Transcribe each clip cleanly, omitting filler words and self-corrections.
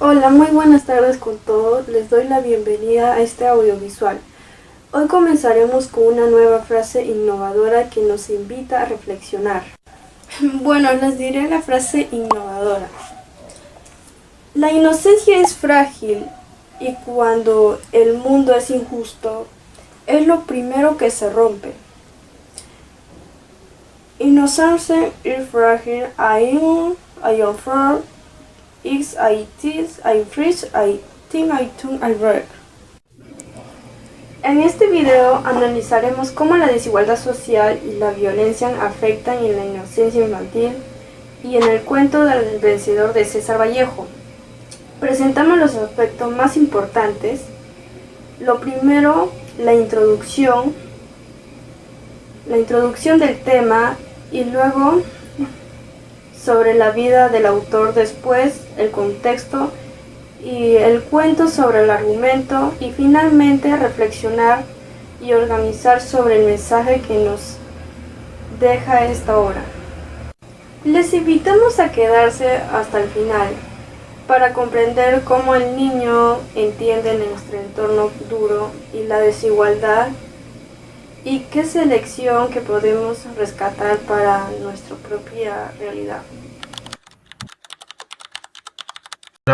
Hola, muy buenas tardes con todos. Les doy la bienvenida a este audiovisual. Hoy comenzaremos con una nueva frase innovadora que nos invita a reflexionar. Bueno, les diré la frase innovadora. La inocencia es frágil y cuando el mundo es injusto, es lo primero que se rompe. Inocencia es frágil, I offer. I freeze, I think, I tune, I break. En este video analizaremos cómo la desigualdad social y la violencia afectan en la inocencia infantil y en el cuento del vencedor de César Vallejo. Presentamos los aspectos más importantes. Lo primero, la introducción del tema y luego sobre la vida del autor, después el contexto y el cuento sobre el argumento y finalmente reflexionar y organizar sobre el mensaje que nos deja esta obra. Les invitamos a quedarse hasta el final para comprender cómo el niño entiende nuestro entorno duro y la desigualdad y qué selección que podemos rescatar para nuestra propia realidad.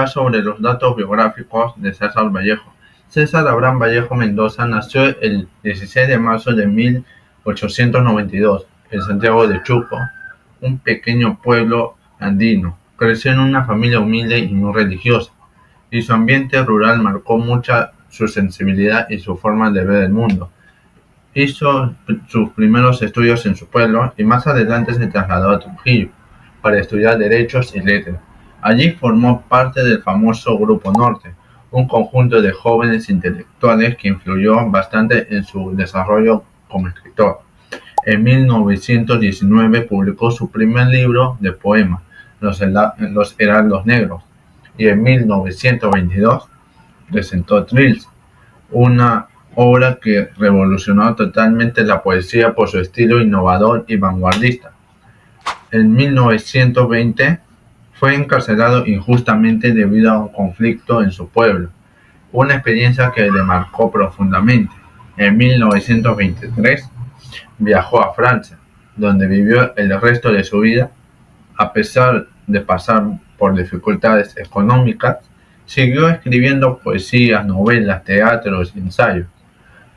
Sobre los datos biográficos de César Vallejo. César Abraham Vallejo Mendoza nació el 16 de marzo de 1892 en Santiago de Chuco, un pequeño pueblo andino. Creció en una familia humilde y no religiosa, y su ambiente rural marcó mucho su sensibilidad y su forma de ver el mundo. Hizo sus primeros estudios en su pueblo y más adelante se trasladó a Trujillo para estudiar Derechos y Letras. Allí formó parte del famoso Grupo Norte, un conjunto de jóvenes intelectuales que influyó bastante en su desarrollo como escritor. En 1919 publicó su primer libro de poemas, Los Heraldos Negros, y en 1922 presentó Trills, una obra que revolucionó totalmente la poesía por su estilo innovador y vanguardista. En 1920 fue encarcelado injustamente debido a un conflicto en su pueblo, una experiencia que le marcó profundamente. En 1923 viajó a Francia, donde vivió el resto de su vida. A pesar de pasar por dificultades económicas, siguió escribiendo poesías, novelas, teatros y ensayos.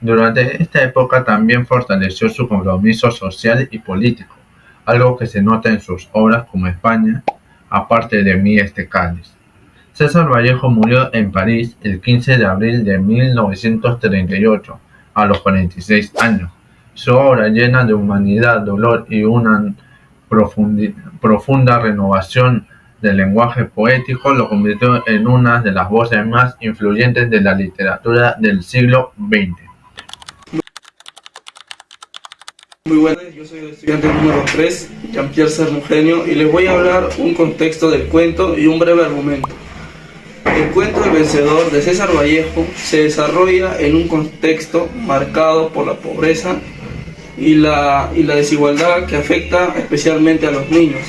Durante esta época también fortaleció su compromiso social y político, algo que se nota en sus obras como España, aparte de mí este cáliz. César Vallejo murió en París el 15 de abril de 1938, a los 46 años. Su obra, llena de humanidad, dolor y una profunda renovación del lenguaje poético, lo convirtió en una de las voces más influyentes de la literatura del siglo XX. Muy buenas, yo soy el estudiante número 3, Jean-Pierre Sernugenio, y les voy a hablar un contexto del cuento y un breve argumento. El cuento El Vencedor de César Vallejo se desarrolla en un contexto marcado por la pobreza y la desigualdad que afecta especialmente a los niños.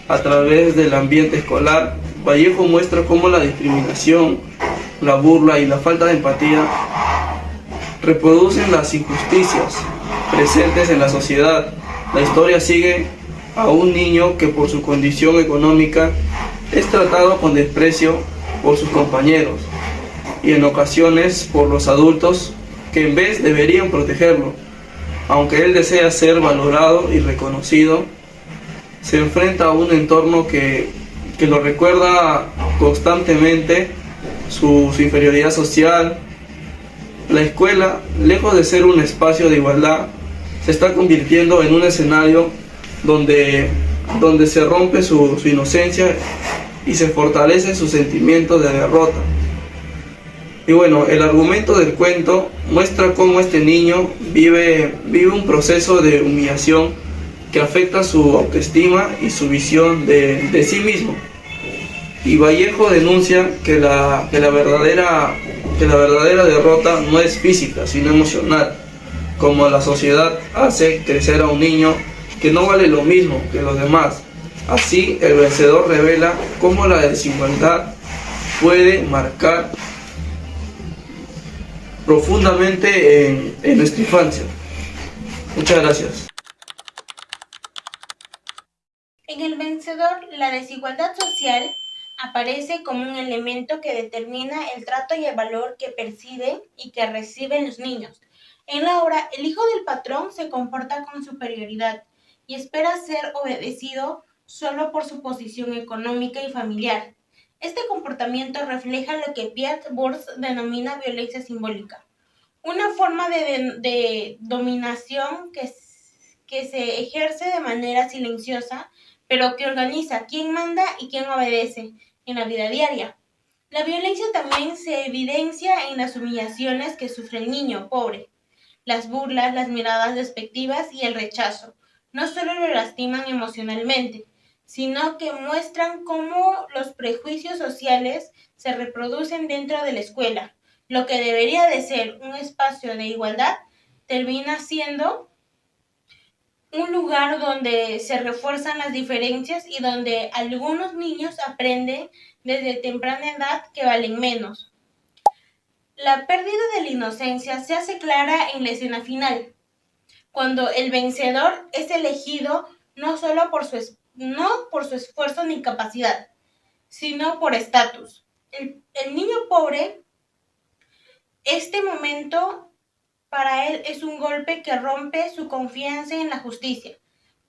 A través del ambiente escolar, Vallejo muestra cómo la discriminación, la burla y la falta de empatía reproducen las injusticias presentes en la sociedad. La historia sigue a un niño que por su condición económica es tratado con desprecio por sus compañeros y en ocasiones por los adultos que en vez deberían protegerlo. Aunque él desea ser valorado y reconocido, se enfrenta a un entorno que lo recuerda constantemente su inferioridad social. La escuela, lejos de ser un espacio de igualdad, se está convirtiendo en un escenario donde se rompe su inocencia y se fortalece su sentimiento de derrota. Y bueno, el argumento del cuento muestra cómo este niño vive un proceso de humillación que afecta su autoestima y su visión de sí mismo. Y Vallejo denuncia que la verdadera derrota no es física, sino emocional, como la sociedad hace crecer a un niño que no vale lo mismo que los demás. Así, el vencedor revela cómo la desigualdad puede marcar profundamente en nuestra infancia. Muchas gracias. En El Vencedor, la desigualdad social aparece como un elemento que determina el trato y el valor que perciben y que reciben los niños. En la obra, el hijo del patrón se comporta con superioridad y espera ser obedecido solo por su posición económica y familiar. Este comportamiento refleja lo que Piet Burs denomina violencia simbólica, una forma de dominación que se ejerce de manera silenciosa, pero que organiza quién manda y quién obedece en la vida diaria. La violencia también se evidencia en las humillaciones que sufre el niño pobre. Las burlas, las miradas despectivas y el rechazo no solo lo lastiman emocionalmente, sino que muestran cómo los prejuicios sociales se reproducen dentro de la escuela. Lo que debería de ser un espacio de igualdad termina siendo un lugar donde se refuerzan las diferencias y donde algunos niños aprenden desde temprana edad que valen menos. La pérdida de la inocencia se hace clara en la escena final, cuando el vencedor es elegido no solo por su esfuerzo ni capacidad, sino por estatus. El niño pobre, este momento para él es un golpe que rompe su confianza en la justicia.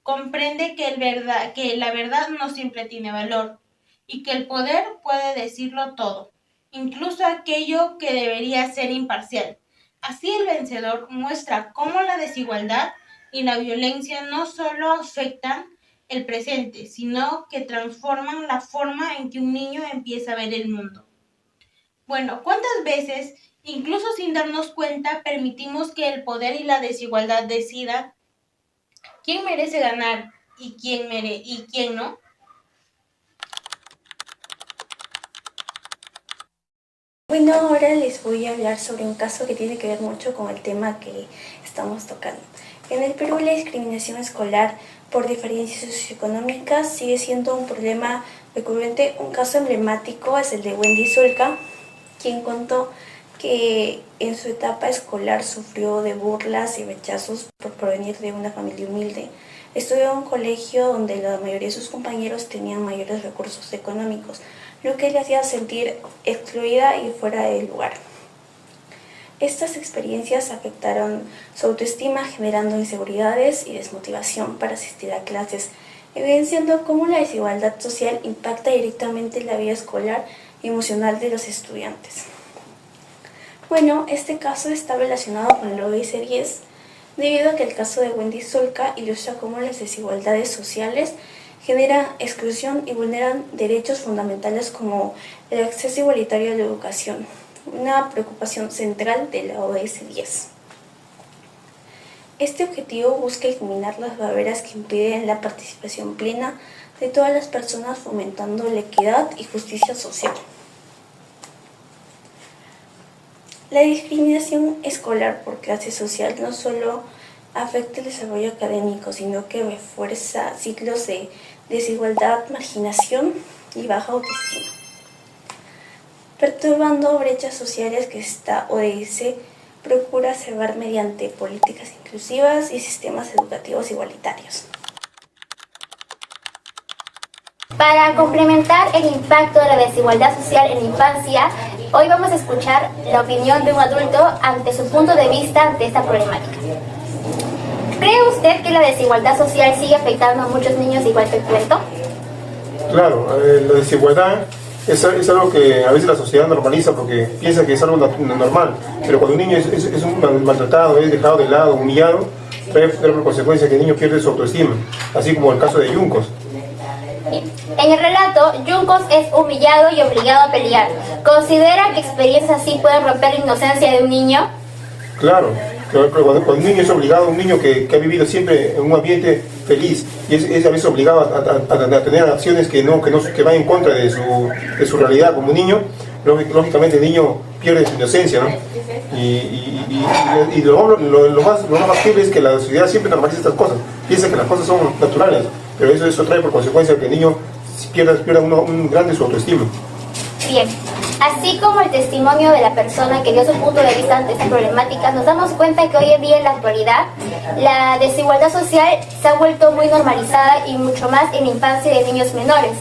Comprende que la verdad no siempre tiene valor y que el poder puede decirlo todo, incluso aquello que debería ser imparcial. Así el vencedor muestra cómo la desigualdad y la violencia no solo afectan el presente, sino que transforman la forma en que un niño empieza a ver el mundo. Bueno, ¿cuántas veces, incluso sin darnos cuenta, permitimos que el poder y la desigualdad decidan quién merece ganar y quién no? Bueno, ahora les voy a hablar sobre un caso que tiene que ver mucho con el tema que estamos tocando. En el Perú, la discriminación escolar por diferencias socioeconómicas sigue siendo un problema recurrente. Un caso emblemático es el de Wendy Zulka, quien contó que en su etapa escolar sufrió de burlas y rechazos por provenir de una familia humilde. Estudió en un colegio donde la mayoría de sus compañeros tenían mayores recursos económicos, lo que le hacía sentir excluida y fuera del lugar. Estas experiencias afectaron su autoestima, generando inseguridades y desmotivación para asistir a clases, evidenciando cómo la desigualdad social impacta directamente en la vida escolar y emocional de los estudiantes. Bueno, este caso está relacionado con el ODS 10, debido a que el caso de Wendy Zulka ilustra cómo las desigualdades sociales generan exclusión y vulneran derechos fundamentales como el acceso igualitario a la educación, una preocupación central de la ODS 10. Este objetivo busca eliminar las barreras que impiden la participación plena de todas las personas, fomentando la equidad y justicia social. La discriminación escolar por clase social no solo afecta el desarrollo académico, sino que refuerza ciclos de desigualdad, marginación y baja autoestima, perturbando brechas sociales que esta ODS procura cerrar mediante políticas inclusivas y sistemas educativos igualitarios. Para complementar el impacto de la desigualdad social en la infancia, hoy vamos a escuchar la opinión de un adulto ante su punto de vista ante esta problemática. ¿Cree usted que la desigualdad social sigue afectando a muchos niños igual que el cuento? Claro, la desigualdad es algo que a veces la sociedad normaliza porque piensa que es algo normal, pero cuando un niño es un maltratado, es dejado de lado, humillado, trae por consecuencia que el niño pierde su autoestima, así como el caso de Yuncos. En el relato, Yuncos es humillado y obligado a pelear. ¿Considera que experiencias así pueden romper la inocencia de un niño? Claro, cuando un niño es obligado, un niño que ha vivido siempre en un ambiente feliz y es a veces obligado a tener acciones que van en contra de su realidad como niño, lógicamente el niño pierde su inocencia, ¿no? Y lo más factible es que la sociedad siempre normaliza estas cosas, piensa que las cosas son naturales, pero eso trae por consecuencia que el niño pierda un grande su autoestima. Bien, así como el testimonio de la persona que dio su punto de vista ante esta problemática, nos damos cuenta que hoy en día en la actualidad la desigualdad social se ha vuelto muy normalizada y mucho más en la infancia de niños menores.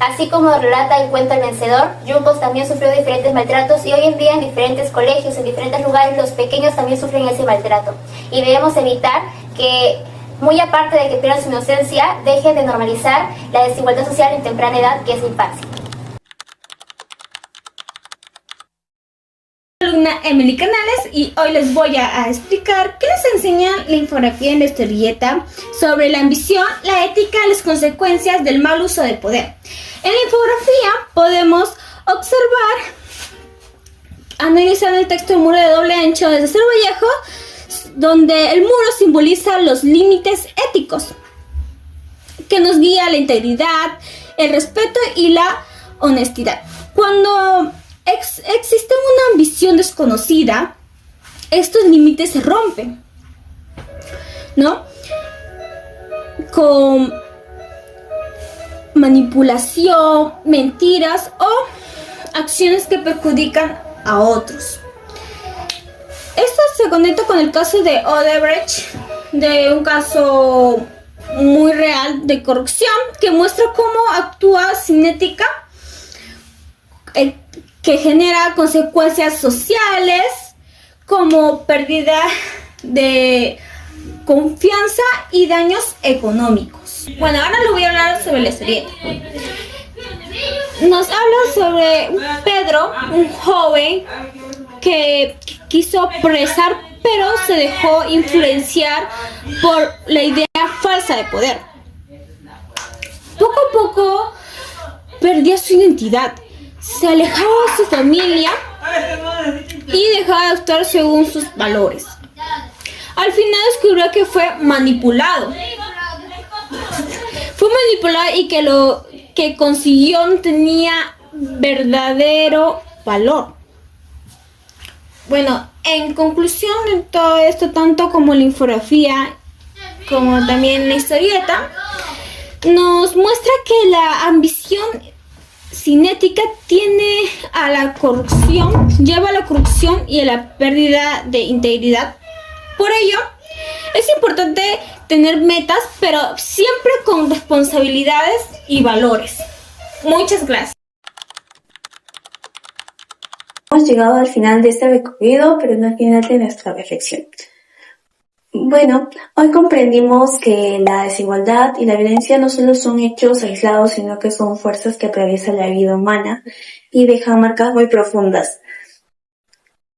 Así como relata el cuento El Vencedor, Juncos también sufrió diferentes maltratos y hoy en día en diferentes colegios, en diferentes lugares, los pequeños también sufren ese maltrato. Y debemos evitar que, muy aparte de que pierdan su inocencia, dejen de normalizar la desigualdad social en temprana edad, que es la infancia. Alumna Emily Canales, y hoy les voy a explicar qué nos enseña la infografía en la historieta sobre la ambición, la ética y las consecuencias del mal uso del poder. En la infografía podemos observar, analizando el texto del muro de doble ancho de César Vallejo, donde el muro simboliza los límites éticos que nos guía la integridad, el respeto y la honestidad. Cuando existe una ambición desconocida, estos límites se rompen, ¿no? Con manipulación, mentiras o acciones que perjudican a otros. Esto se conecta con el caso de Odebrecht, de un caso muy real de corrupción que muestra cómo actúa sin ética, que genera consecuencias sociales como pérdida de confianza y daños económicos. Bueno, ahora le voy a hablar sobre la historieta. Nos habla sobre Pedro, un joven que quiso progresar, pero se dejó influenciar por la idea falsa de poder. Poco a poco perdía su identidad, se alejaba de su familia y dejaba de actuar según sus valores. Al final descubrió que fue manipulado. Fue manipulado y que lo que consiguió no tenía verdadero valor. Bueno, en conclusión de todo esto, tanto como la infografía como también la historieta, nos muestra que la ambición sin ética tiene a la corrupción, lleva a la corrupción y a la pérdida de integridad. Por ello, es importante tener metas, pero siempre con responsabilidades y valores. Muchas gracias. Hemos llegado al final de este recorrido, pero no al final de nuestra reflexión. Bueno, hoy comprendimos que la desigualdad y la violencia no solo son hechos aislados, sino que son fuerzas que atraviesan la vida humana y dejan marcas muy profundas.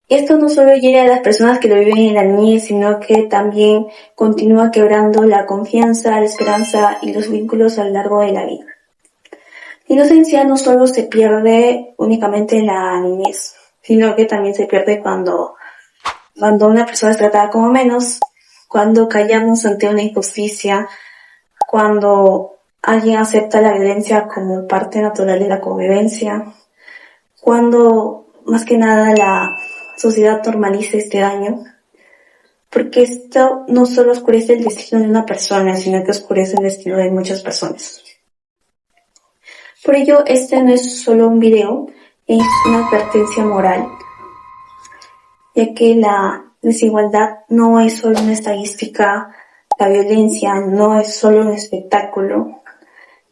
Esto no solo hiere a las personas que lo viven en la niñez, sino que también continúa quebrando la confianza, la esperanza y los vínculos a lo largo de la vida. La inocencia no solo se pierde únicamente en la niñez, sino que también se pierde cuando una persona es tratada como menos, cuando callamos ante una injusticia, cuando alguien acepta la violencia como parte natural de la convivencia, cuando más que nada la sociedad normaliza este daño, porque esto no solo oscurece el destino de una persona, sino que oscurece el destino de muchas personas. Por ello, este no es solo un video, es una advertencia moral, ya que la desigualdad no es solo una estadística, la violencia no es solo un espectáculo,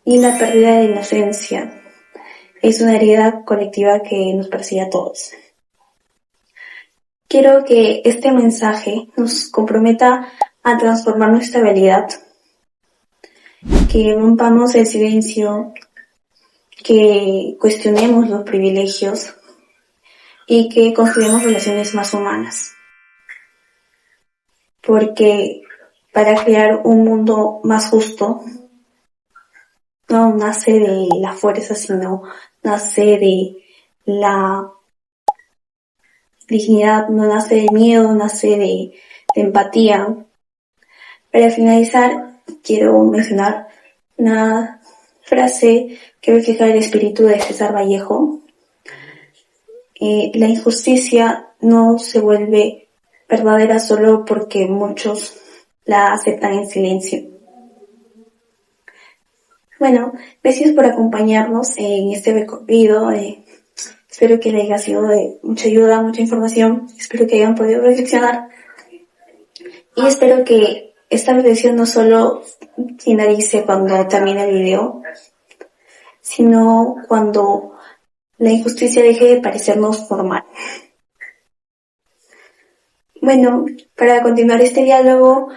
y la pérdida de inocencia es una herida colectiva que nos persigue a todos. Quiero que este mensaje nos comprometa a transformar nuestra realidad, que rompamos el silencio, que cuestionemos los privilegios y que construyamos relaciones más humanas. Porque para crear un mundo más justo no nace de la fuerza, sino nace de la dignidad, no nace de miedo, nace de empatía. Para finalizar, quiero mencionar una frase que refleja el espíritu de César Vallejo. La injusticia no se vuelve verdadera solo porque muchos la aceptan en silencio. Bueno, gracias por acompañarnos en este recorrido Espero que les haya sido de mucha ayuda, mucha información. Espero que hayan podido reflexionar. Y espero que esta reflexión no solo finalice cuando termine el video, sino cuando la injusticia deje de parecernos normal. Bueno, para continuar este diálogo,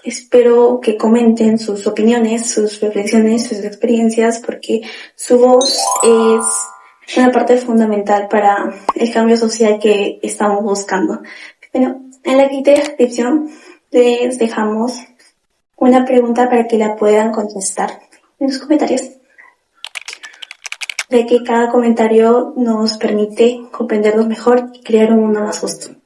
espero que comenten sus opiniones, sus reflexiones, sus experiencias, porque su voz es una parte fundamental para el cambio social que estamos buscando. Bueno, en la quinta descripción les dejamos una pregunta para que la puedan contestar en los comentarios, ya que cada comentario nos permite comprendernos mejor y crear un mundo más justo.